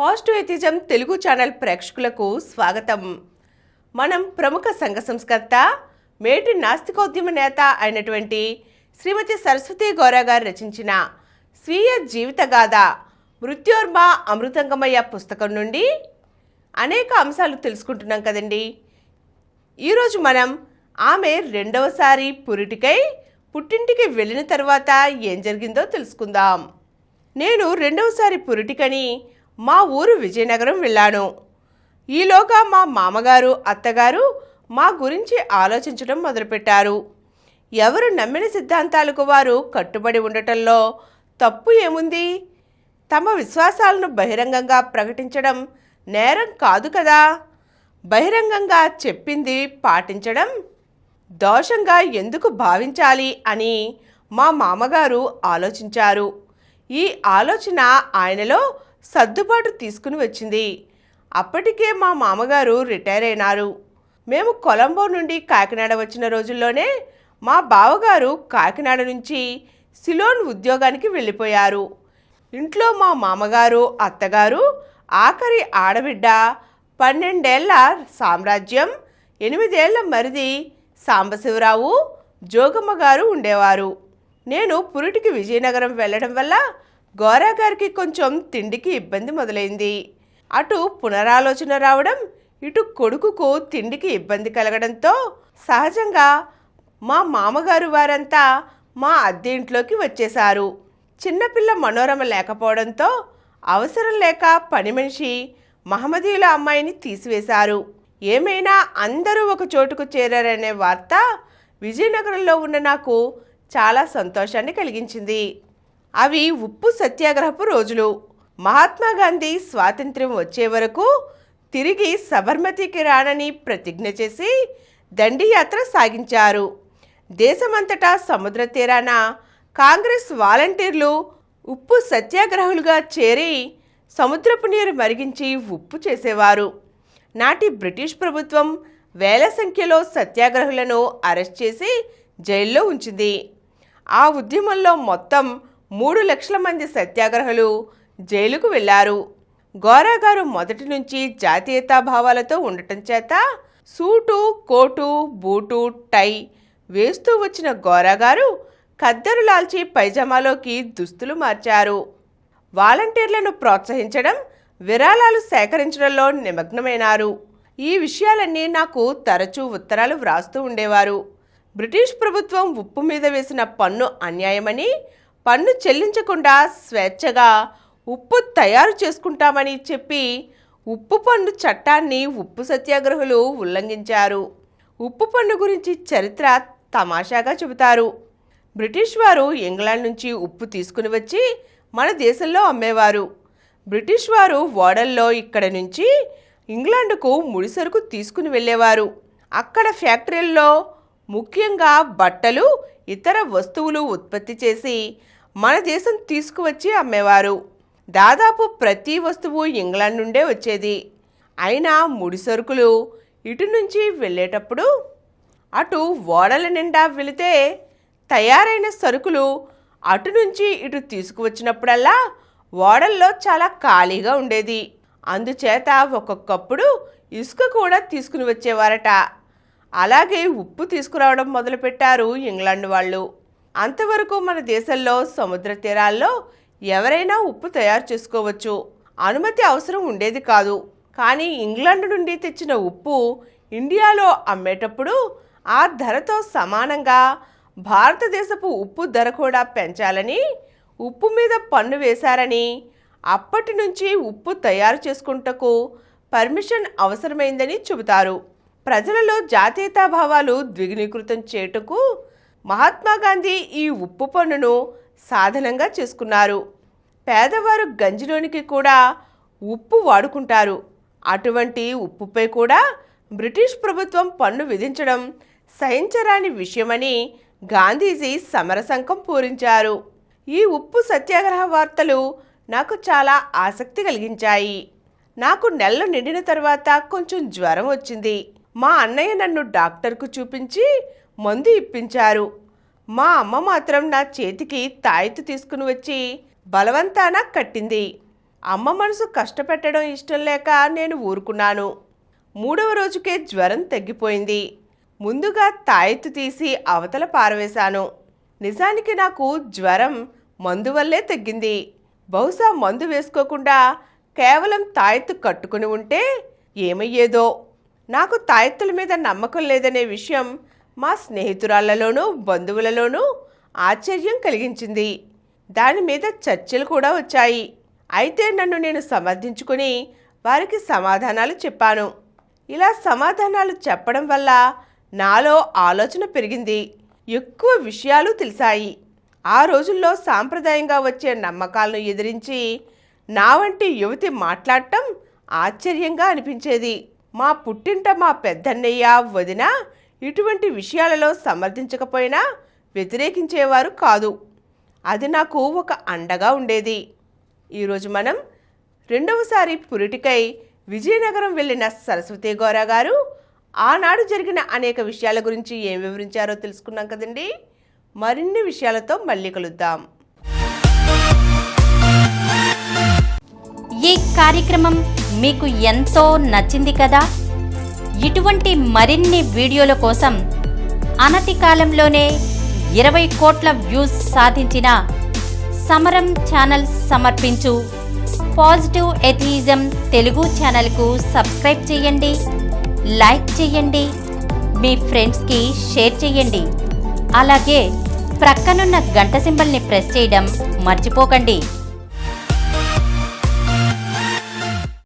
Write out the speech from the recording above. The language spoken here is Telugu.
పాజిటివ్ ఎథిజం తెలుగు ఛానల్ ప్రేక్షకులకు స్వాగతం. మనం ప్రముఖ సంఘ సంస్కర్త, మేటి నాస్తికోద్యమ నేత అయినటువంటి శ్రీమతి సరస్వతి గౌర గారు రచించిన స్వీయ జీవిత గాథ మృత్యోర్మ అమృతంగమయ్య పుస్తకం నుండి అనేక అంశాలు తెలుసుకుంటున్నాం కదండి. ఈరోజు మనం ఆమె రెండవసారి పురిటికై పుట్టింటికి వెళ్ళిన తర్వాత ఏం జరిగిందో తెలుసుకుందాం. నేను రెండవసారి పురిటికని మా ఊరు విజయనగరం వెళ్ళాను. ఈలోగా మా మామగారు, అత్తగారు మా గురించి ఆలోచించడం మొదలుపెట్టారు. ఎవరు నమ్మిన సిద్ధాంతాలకు వారు కట్టుబడి ఉండటంలో తప్పు ఏముంది? తమ విశ్వాసాలను బహిరంగంగా ప్రకటించడం నేరం కాదు కదా. బహిరంగంగా చెప్పింది పాటించడం దోషంగా ఎందుకు భావించాలి అని మా మామగారు ఆలోచించారు. ఈ ఆలోచన ఆయనలో సర్దుబాటు తీసుకుని వచ్చింది. అప్పటికే మా మామగారు రిటైర్ అయినారు. మేము కొలంబో నుండి కాకినాడ వచ్చిన రోజుల్లోనే మా బావగారు కాకినాడ నుంచి సిలోన్ ఉద్యోగానికి వెళ్ళిపోయారు. ఇంట్లో మా మామగారు, అత్తగారు, ఆఖరి ఆడబిడ్డ, 12 ఏళ్ల సామ్రాజ్యం, 8 ఏళ్ల మరిది సాంబశివరావు, జోగమ్మ గారు ఉండేవారు. నేను పురిటికి విజయనగరం వెళ్ళడం వల్ల గౌరా గారికి కొంచెం తిండికి ఇబ్బంది మొదలైంది. అటు పునరాలోచన రావడం, ఇటు కొడుకుకు తిండికి ఇబ్బంది కలగడంతో సహజంగా మా మామగారు వారంతా మా అద్దె ఇంట్లోకి వచ్చేశారు. చిన్నపిల్ల మనోరమ లేకపోవడంతో అవసరం లేక పని మనిషి మహమ్మదీయుల అమ్మాయిని తీసివేశారు. ఏమైనా అందరూ ఒక చోటుకు చేరారనే వార్త విజయనగరంలో ఉన్న నాకు చాలా సంతోషాన్ని కలిగించింది. అవి ఉప్పు సత్యాగ్రహపు రోజులు. మహాత్మా గాంధీ స్వాతంత్ర్యం వచ్చే వరకు తిరిగి సబర్మతికి రానని ప్రతిజ్ఞ చేసి దండియాత్ర సాగించారు. దేశమంతటా సముద్ర తీరాన కాంగ్రెస్ వాలంటీర్లు ఉప్పు సత్యాగ్రహులుగా చేరి సముద్రపు నీరు మరిగించి ఉప్పు చేసేవారు. నాటి బ్రిటిష్ ప్రభుత్వం వేల సంఖ్యలో సత్యాగ్రహులను అరెస్ట్ చేసి జైల్లో ఉంచింది. ఆ ఉద్యమంలో మొత్తం 3 లక్షల మంది సత్యాగ్రహులు జైలుకు వెళ్లారు. గౌరా గారు మొదటి నుంచి జాతీయతా భావాలతో ఉండటం చేత సూటు, కోటు, బూటు, టై వేస్తూ వచ్చిన గౌరా గారు ఖద్దరు లాల్చి పైజామాలోకి దుస్తులు మార్చారు. వాలంటీర్లను ప్రోత్సహించడం, విరాళాలు సేకరించడంలో నిమగ్నమైనారు. ఈ విషయాలన్నీ నాకు తరచూ ఉత్తరాలు వ్రాస్తూ ఉండేవారు. బ్రిటిష్ ప్రభుత్వం ఉప్పు మీద వేసిన పన్ను అన్యాయమని, పన్ను చెల్లించకుండా స్వేచ్ఛగా ఉప్పు తయారు చేసుకుంటామని చెప్పి ఉప్పు పన్ను చట్టాన్ని ఉప్పు సత్యాగ్రహులు ఉల్లంఘించారు. ఉప్పు పన్ను గురించి చరిత్ర తమాషాగా చెబుతారు. బ్రిటిష్ వారు ఇంగ్లాండ్ నుంచి ఉప్పు తీసుకుని వచ్చి మన దేశంలో అమ్మేవారు. బ్రిటిష్ వారు ఓడల్లో ఇక్కడ నుంచి ఇంగ్లాండ్కు ముడిసరుకు తీసుకుని వెళ్ళేవారు. అక్కడ ఫ్యాక్టరీల్లో ముఖ్యంగా బట్టలు, ఇతర వస్తువులు ఉత్పత్తి చేసి మన దేశం తీసుకువచ్చి అమ్మేవారు. దాదాపు ప్రతి వస్తువు ఇంగ్లాండ్ నుండే వచ్చేది. అయినా ముడిసరుకులు ఇటు నుంచి వెళ్ళేటప్పుడు అటు ఓడల నిండా వెళితే తయారైన సరుకులు అటు నుంచి ఇటు తీసుకువచ్చినప్పుడల్లా ఓడల్లో చాలా ఖాళీగా ఉండేది. అందుచేత ఒక్కొక్కప్పుడు ఇసుక కూడా తీసుకుని వచ్చేవారట. అలాగే ఉప్పు తీసుకురావడం మొదలుపెట్టారు ఇంగ్లాండ్ వాళ్ళు. అంతవరకు మన దేశంలో సముద్ర తీరాల్లో ఎవరైనా ఉప్పు తయారు చేసుకోవచ్చు, అనుమతి అవసరం ఉండేది కాదు. కానీ ఇంగ్లాండ్ నుండి తెచ్చిన ఉప్పు ఇండియాలో అమ్మేటప్పుడు ఆ ధరతో సమానంగా భారతదేశపు ఉప్పు ధర కూడా పెంచాలని ఉప్పు మీద పన్ను వేశారని, అప్పటి నుంచి ఉప్పు తయారు చేసుకుంటకు పర్మిషన్ అవసరమైందని చెబుతారు. ప్రజలలో జాతీయతా భావాలు ద్విగుణీకృతం చేయుటకు మహాత్మా గాంధీ ఈ ఉప్పు పన్నును సాధనంగా చేసుకున్నారు. పేదవారు గంజిలోనికి కూడా ఉప్పు వాడుకుంటారు. అటువంటి ఉప్పుపై కూడా బ్రిటిష్ ప్రభుత్వం పన్ను విధించడం సహించరాని విషయమని గాంధీజీ సమరశంఖం పూరించారు. ఈ ఉప్పు సత్యాగ్రహ వార్తలు నాకు చాలా ఆసక్తి కలిగించాయి. నాకు నెలలు నిండిన తర్వాత కొంచెం జ్వరం వచ్చింది. మా అన్నయ్య నన్ను డాక్టర్కు చూపించి మందు ఇప్పించారు. మా అమ్మ మాత్రం నా చేతికి తాయెత్తు తీసుకుని వచ్చి బలవంతాన కట్టింది. అమ్మ మనసు కష్టపెట్టడం ఇష్టం లేక నేను ఊరుకున్నాను. 3వ రోజుకే జ్వరం తగ్గిపోయింది. ముందుగా తాయెత్తు తీసి అవతల పారవేశాను. నిజానికి నాకు జ్వరం మందు వల్లే తగ్గింది. బహుశా మందు వేసుకోకుండా కేవలం తాయెత్తు కట్టుకుని ఉంటే ఏమయ్యేదో. నాకు తాయెత్తుల మీద నమ్మకం లేదనే విషయం మా స్నేహితురాళ్లలోనూ బంధువులలోనూ ఆశ్చర్యం కలిగించింది. దాని మీద చర్చలు కూడా వచ్చాయి. అయితే నన్ను నేను సమర్థించుకుని వారికి సమాధానాలు చెప్పాను. ఇలా సమాధానాలు చెప్పడం వల్ల నాలో ఆలోచన పెరిగింది. ఎక్కువ విషయాలు తెలిసాయి. ఆ రోజుల్లో సాంప్రదాయంగా వచ్చే నమ్మకాలను ఎదిరించి నా వంటి యువతి మాట్లాడటం ఆశ్చర్యంగా అనిపించేది. మా పుట్టింట మా పెద్దన్నయ్య వదిన ఇటువంటి విషయాలలో సమర్థించకపోయినా వ్యతిరేకించేవారు కాదు. అది నాకు ఒక అండగా ఉండేది. ఈరోజు మనం రెండవసారి పురిటికై విజయనగరం వెళ్ళిన సరస్వతి గౌర గారు ఆనాడు జరిగిన అనేక విషయాల గురించి ఏం వివరించారో తెలుసుకున్నాం కదండి. మరిన్ని విషయాలతో మళ్ళీ కలుద్దాం. ఈ కార్యక్రమం మీకు ఎంతో నచ్చింది కదా. ఇటువంటి మరిన్ని వీడియోల కోసం అనతి కాలంలోనే 20 కోట్ల వ్యూస్ సాధించిన సమరం ఛానల్ సమర్పించు పాజిటివ్ ఎథియిజం తెలుగు ఛానల్కు సబ్స్క్రైబ్ చేయండి, లైక్ చేయండి, మీ ఫ్రెండ్స్కి షేర్ చేయండి. అలాగే ప్రక్కనున్న గంట సింబల్ని ప్రెస్ చేయడం మర్చిపోకండి.